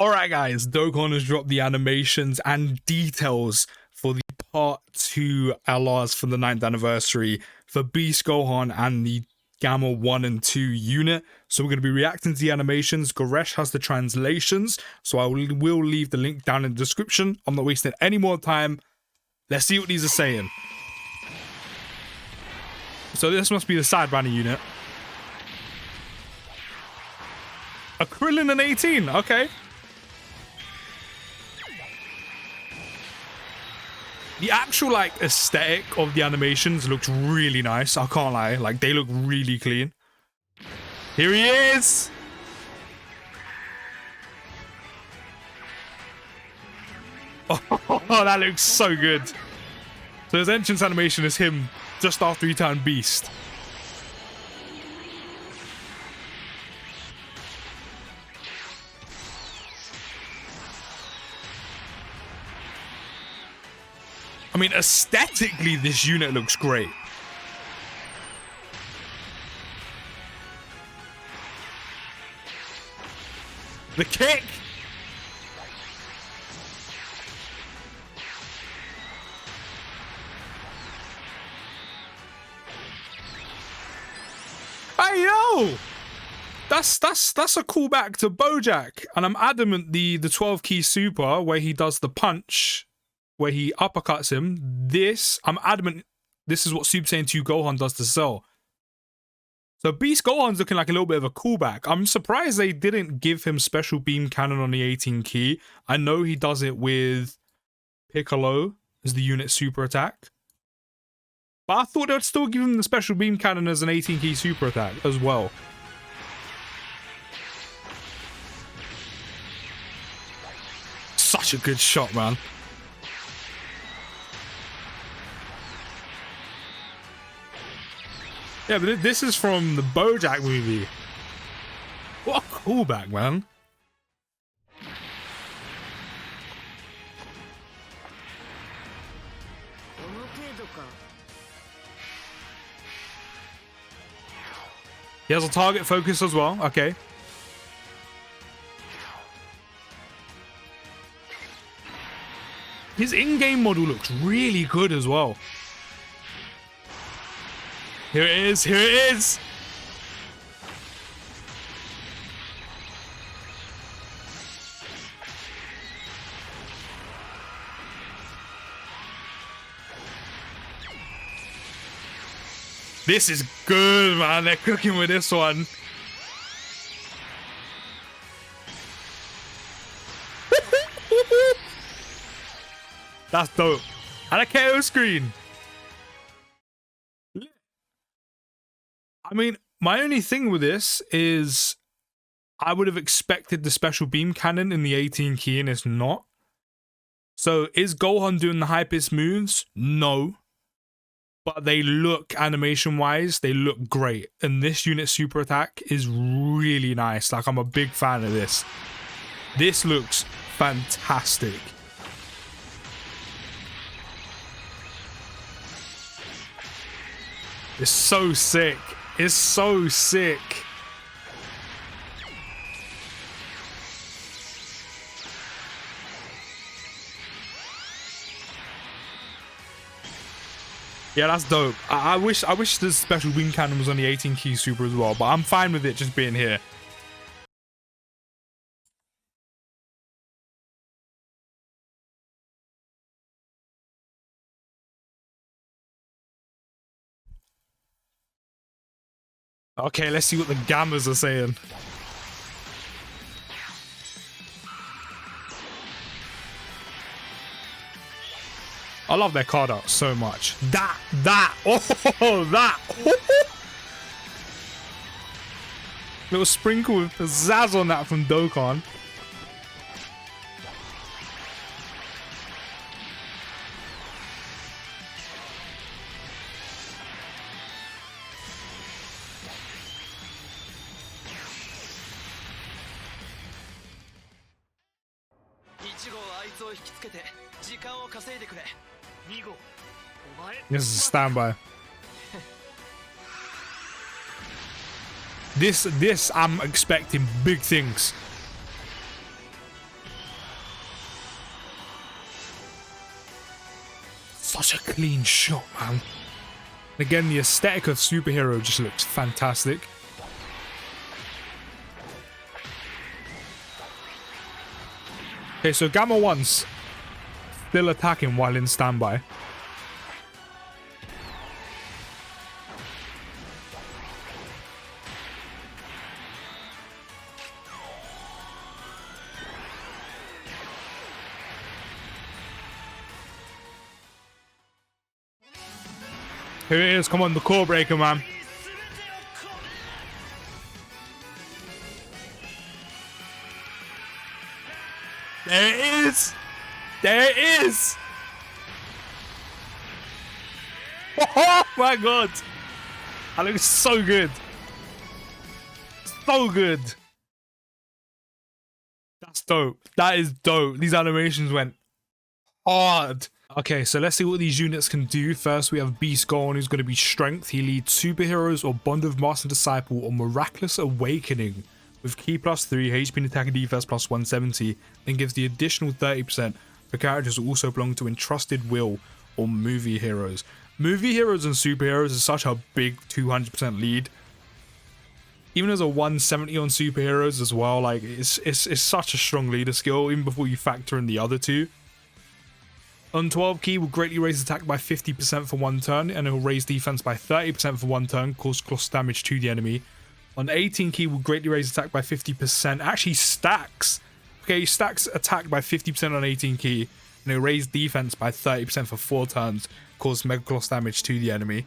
Alright guys, Dokkan has dropped the animations and details for the part 2 LRs for the 9th anniversary for Beast Gohan and the Gamma 1 and 2 unit. So we're going to be reacting to the animations. Goresh has the translations, so I will leave the link down in the description. I'm not wasting any more time. Let's see what these are saying. So this must be the side banner unit. A Krillin and 18, okay. The actual, like, aesthetic of the animations looks really nice. I can't lie. Like, they look really clean. Here he is! Oh, that looks so good. So his entrance animation is him just after he turned Beast. I mean, aesthetically, this unit looks great. The kick! Hey, yo! That's a callback to BoJack. And I'm adamant the 12 key super, where he does the punch, where he uppercuts him, I'm adamant this is what Super Saiyan 2 Gohan does to Cell. So Beast Gohan's looking like a little bit of a callback. I'm surprised they didn't give him special beam cannon on the 18 key. I know he does it with Piccolo as the unit super attack. But I thought they'd still give him the special beam cannon as an 18 key super attack as well. Such a good shot, man. Yeah, but this is from the BoJack movie. What a callback, man. He has a target focus as well. Okay. His in-game model looks really good as well. Here it is, here it is! This is good, man. They're cooking with this one. That's dope. And a KO screen. I mean, my only thing with this is I would have expected the special beam cannon in the 18 key and it's not. So is Gohan doing the hypest moves? No. But they look, animation-wise, they look great. And this unit super attack is really nice. Like, I'm a big fan of this. This looks fantastic. It's so sick. It's so sick. Yeah, that's dope. I wish the special beam cannon was on the 18 key super as well, but I'm fine with it just being here. Okay, let's see what the Gammas are saying. I love their card art so much. That. Little sprinkle of pizzazz on that from Dokkan. This is a standby. This I'm expecting big things. such a clean shot, man. And again, the aesthetic of superhero just looks fantastic. Okay, so Gamma 1's still attacking while in standby. Here it is. Come on, the core breaker, man. There it is. There it is. Oh my god. That looks so good. So good. That's dope. That is dope. These animations went hard. Okay, so let's see what these units can do. First, we have Beast Gohan, who's going to be Strength. He leads Superheroes or Bond of Master and Disciple or Miraculous Awakening with Ki +3, HP and Attack and Defense +170, and gives the additional 30% for characters who also belong to Entrusted Will or Movie Heroes. Movie Heroes and Superheroes is such a big 200% lead. Even as a 170 on Superheroes as well, like it's such a strong leader skill, even before you factor in the other two. On 12 Ki will greatly raise attack by 50% for 1 turn, and it will raise defense by 30% for 1 turn, cause cross damage to the enemy. On 18 Ki will greatly raise attack by 50%. Actually stacks. Okay, stacks attack by 50% on 18 Ki, and it will raise defense by 30% for 4 turns, cause mega cross damage to the enemy.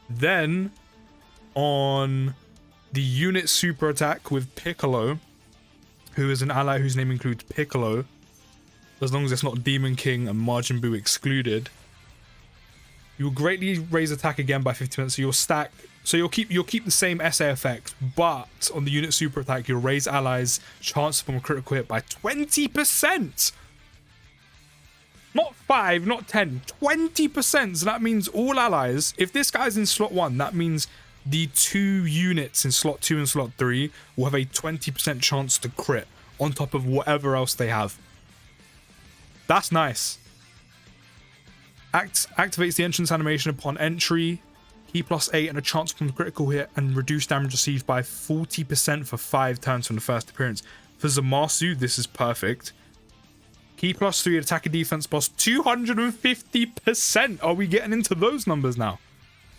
Then, on the unit super attack with Piccolo, who is an ally whose name includes Piccolo, as long as it's not Demon King and Majin Buu excluded, you will greatly raise attack again by 50%. So you'll stack, so you'll keep the same SA effect, but on the unit super attack, you'll raise allies' chance from a critical hit by 20%. Not 5, not 10, 20%. So that means all allies, if this guy's in slot 1, that means the 2 units in slot 2 and slot 3 will have a 20% chance to crit on top of whatever else they have. That's nice. Activates the entrance animation upon entry. Ki +8 and a chance from the critical hit and reduced damage received by 40% for 5 turns from the first appearance. For Zamasu, this is perfect. Ki +3 attack and defense +250%. Are we getting into those numbers now?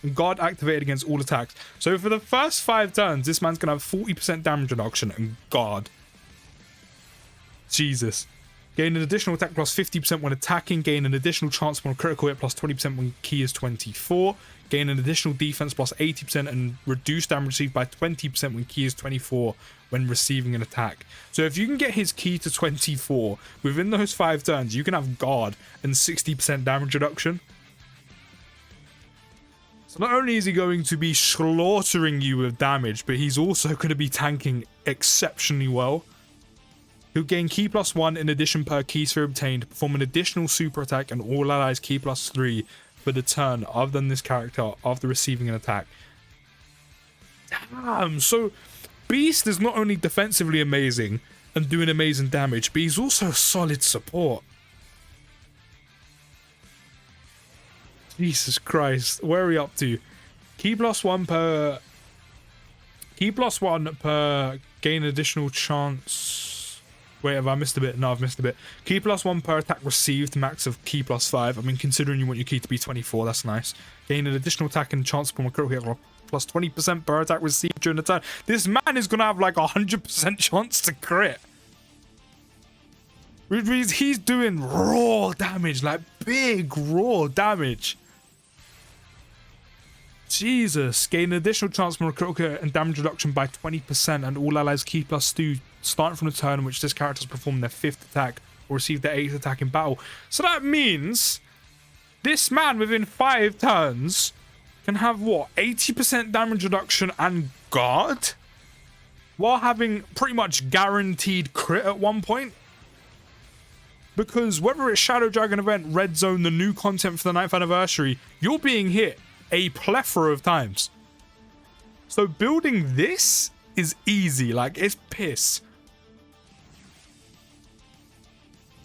And guard activated against all attacks. So for the first 5 turns, this man's gonna have 40% damage reduction and guard. Jesus. Gain an additional attack +50% when attacking. Gain an additional chance on a critical hit +20% when Ki is 24. Gain an additional defense +80% and reduce damage received by 20% when Ki is 24 when receiving an attack. So if you can get his Ki to 24 within those 5 turns, you can have guard and 60% damage reduction. So not only is he going to be slaughtering you with damage, but he's also going to be tanking exceptionally well. He'll gain Ki +1 in addition per Ki sphere obtained, perform an additional super attack and all allies Ki +3 for the turn other than this character after receiving an attack. Damn, so Beast is not only defensively amazing and doing amazing damage, but he's also a solid support. Jesus Christ, where are we up to? Ki +1 per gain additional chance. Wait, have I missed a bit? No, I've missed a bit. Ki +1 per attack received, max of Ki +5. I mean, considering you want your Ki to be 24, that's nice. Gain an additional attack and chance from a critical hit +20% per attack received during the turn. This man is going to have like 100% chance to crit. Which means he's doing raw damage, like big raw damage. Jesus. Gain an additional chance from a critical hit and damage reduction by 20% and all allies Ki +2 starting from the turn in which this character has performed their 5th attack or received their 8th attack in battle. So that means this man within 5 turns can have what, 80% damage reduction and guard while having pretty much guaranteed crit at one point. Because whether it's Shadow Dragon event, Red Zone, the new content for the 9th anniversary, you're being hit a plethora of times. So building this is easy, like it's piss.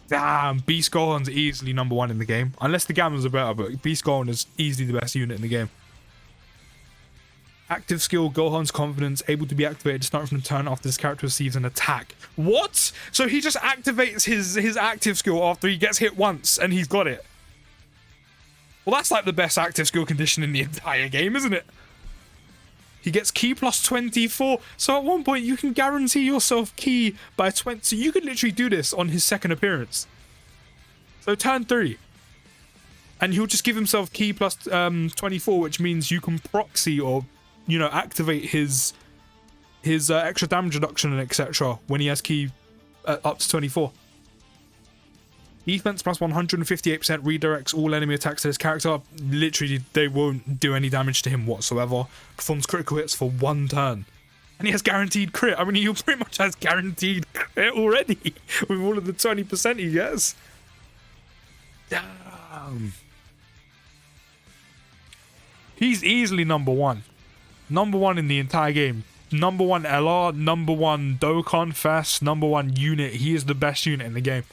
Damn, Beast Gohan's easily number 1 in the game. Unless the Gammas are better, but Beast Gohan is easily the best unit in the game. Active skill, Gohan's confidence, able to be activated starting from the turn after this character receives an attack. What? So he just activates his active skill after he gets hit once and he's got it. Well, that's like the best active skill condition in the entire game, isn't it? He gets ki plus 24. So at one point, you can guarantee yourself ki by 20. So you could literally do this on his second appearance. So turn 3. And he'll just give himself ki plus 24, which means you can proxy or, you know, activate his extra damage reduction and etc. when he has ki up to 24. Defense plus 158% redirects all enemy attacks to this character. Literally, they won't do any damage to him whatsoever. Performs critical hits for 1 turn. And he has guaranteed crit. I mean, he pretty much has guaranteed crit already with all of the 20% he gets. Damn. He's easily number 1. Number 1 in the entire game. Number 1 LR, number 1 Dokkan Fest, number 1 unit. He is the best unit in the game.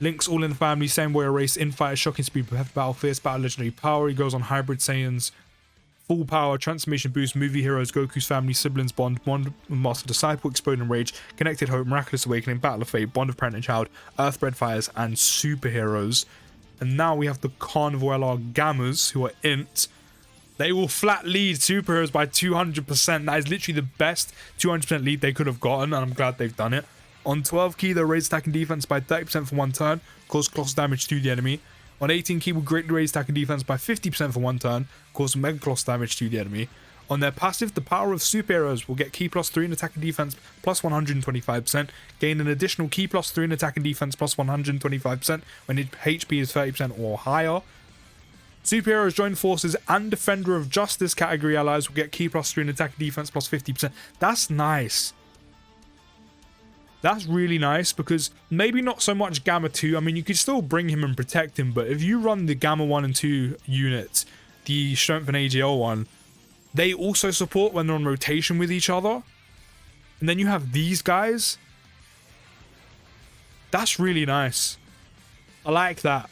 Links all in the family, same way race, infighter, shocking speed, perfect battle, fierce battle, legendary power. He goes on hybrid Saiyans, full power, transformation boost, movie heroes, Goku's family, siblings bond, master disciple, exploding rage, connected hope, miraculous awakening, battle of fate, bond of parent and child, earthbred fires, and superheroes. And now we have the Carnival LR Gammas, who are int. They will flat lead superheroes by 200%. That is literally the best 200% lead they could have gotten, and I'm glad they've done it. On 12 key, they'll raise attack and defense by 30% for 1 turn, cause colossal damage to the enemy. On 18 key, will greatly raise attack and defense by 50% for 1 turn, cause mega colossal damage to the enemy. On their passive, the power of superheroes will get ki plus 3 in attack and defense plus 125%, gain an additional ki plus 3 in attack and defense plus 125% when HP is 30% or higher. Superheroes join forces and Defender of Justice category allies will get ki plus 3 in attack and defense plus 50%. That's nice. That's really nice because maybe not so much Gamma 2. I mean, you could still bring him and protect him, but if you run the Gamma 1 and 2 units, the Strength and AGL one, they also support when they're on rotation with each other. And then you have these guys. That's really nice. I like that.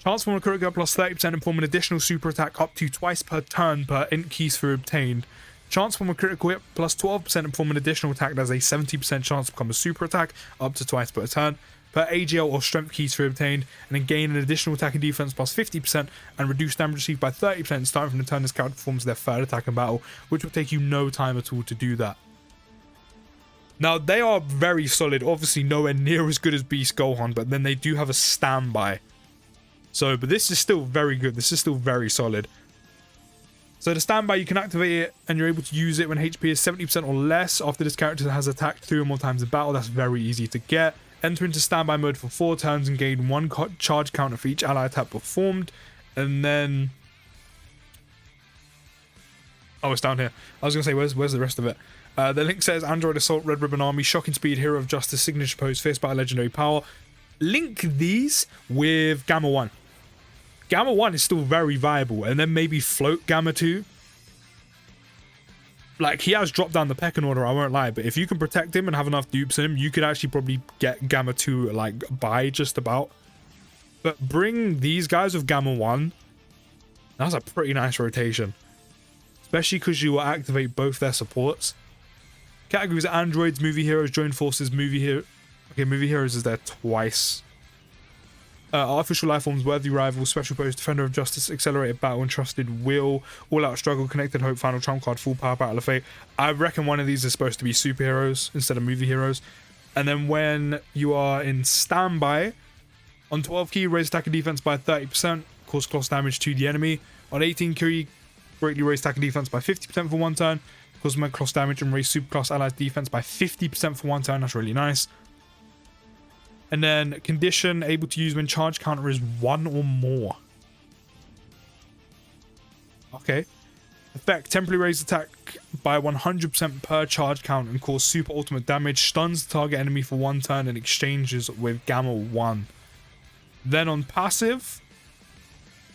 Transform a critical plus 30% and perform an additional super attack up to twice per turn per int keys for obtained. Transform a critical hit plus 12% and perform an additional attack that has a 70% chance to become a super attack up to twice per turn per AGL or strength keys for obtained, and then gain an additional attack and defense plus 50% and reduce damage received by 30% starting from the turn this character performs their 3rd attack in battle, which will take you no time at all to do that. Now, they are very solid, obviously nowhere near as good as Beast Gohan, but then they do have a standby. So, but this is still very good. This is still very solid. So the standby, you can activate it and you're able to use it when HP is 70% or less after this character has attacked 3 or more times in battle. That's very easy to get. Enter into standby mode for 4 turns and gain 1 charge counter for each ally attack performed. And then... oh, it's down here. I was going to say, where's the rest of it? The link says Android Assault, Red Ribbon Army, Shocking Speed, Hero of Justice, Signature Pose, Fierce Battle, Legendary Power. Link these with Gamma 1. Gamma 1 is still very viable, and then maybe float Gamma 2. Like, he has dropped down the pecking order, I won't lie, but if you can protect him and have enough dupes in him, you could actually probably get Gamma 2, like, by just about. But bring these guys with Gamma 1, that's a pretty nice rotation. Especially because you will activate both their supports. Categories are androids, movie heroes, join forces, movie heroes is there twice. Artificial life forms, worthy rival, special pose, defender of justice, accelerated battle, entrusted will, all out struggle, connected hope, final trump card, full power, battle of fate. I reckon one of these is supposed to be superheroes instead of movie heroes. And then when you are in standby, on 12 key, raise attack and defense by 30%, cause close damage to the enemy. On 18 key, greatly raise attack and defense by 50% for 1 turn, cause mega cross damage and raise superclass allies defense by 50% for 1 turn. That's really nice. And then condition, able to use when charge counter is 1 or more. Okay. Effect, temporarily raise attack by 100% per charge count and cause super ultimate damage. Stuns the target enemy for 1 turn and exchanges with Gamma 1. Then on passive,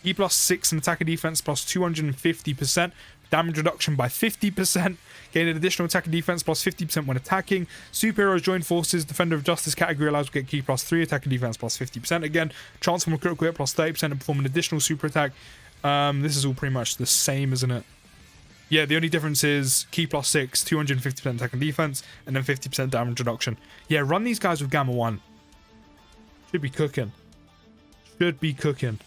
E plus 6 in attack and defense plus 250%. damage reduction by 50%, gain an additional attack and defense plus 50% when attacking. Superheroes join forces, Defender of Justice category allows you to get key plus 3, attack and defense plus 50% again. Transform a critical hit plus 30% and perform an additional super attack. This is all pretty much the same, isn't it? Yeah, the only difference is key plus 6, 250% attack and defense, and then 50% damage reduction. Yeah, run these guys with Gamma 1. Should be cooking. Should be cooking.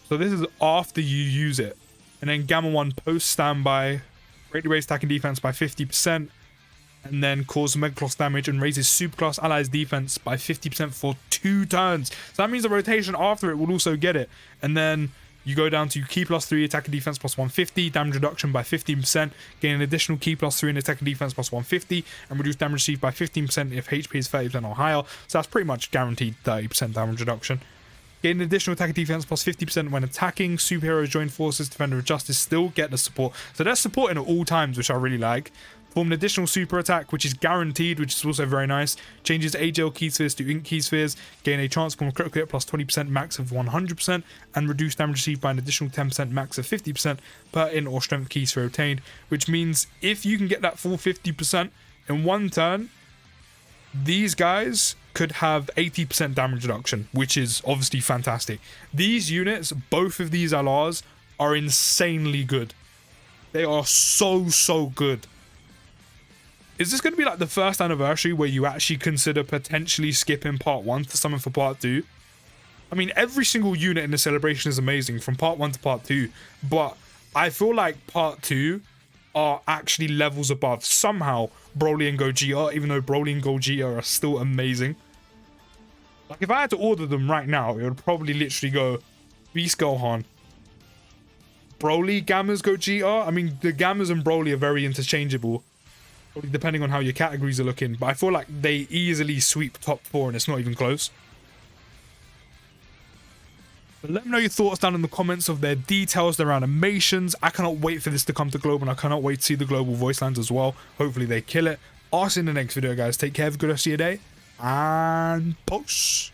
So this is after you use it. And then Gamma 1 post standby, greatly raise attack and defense by 50%, and then cause Mega Class damage and raises Superclass allies defense by 50% for 2 turns. So that means the rotation after it will also get it. And then you go down to key plus 3, attack and defense plus 150, damage reduction by 15%, gain an additional key plus 3 and attack and defense plus 150, and reduce damage received by 15% if HP is 30% or higher. So that's pretty much guaranteed 30% damage reduction. Gain an additional attack and defense plus 50% when attacking. Superheroes join forces, Defender of Justice still get the support. So they're supporting at all times, which I really like. Form an additional super attack, which is guaranteed, which is also very nice. Changes AGL key spheres to ink key spheres. Gain a transform critical hit plus 20% max of 100%. And reduce damage received by an additional 10% max of 50% per in or strength key sphere obtained. Which means if you can get that full 50% in one turn, these guys could have 80% damage reduction, which is obviously fantastic. These units, both of these LRs, are insanely good. They are so good. Is this going to be like the first anniversary where you actually consider potentially skipping part 1 to summon for part 2? I mean, every single unit in the celebration is amazing from part 1 to part 2, but I feel like part 2 are actually levels above. Somehow, Broly and Gogeta, even though Broly and Gogeta are still amazing. Like, if I had to order them right now, it would probably literally go Beast Gohan, Broly, Gammas, Gogeta. I mean, the Gammas and Broly are very interchangeable, probably depending on how your categories are looking, but I feel like they easily sweep top 4 and it's not even close. But let me know your thoughts down in the comments of their details, their animations. I cannot wait for this to come to global, and I cannot wait to see the global voice lines as well. Hopefully they kill it. I'll see you in the next video, guys. Take care, have a good rest of your day, and post.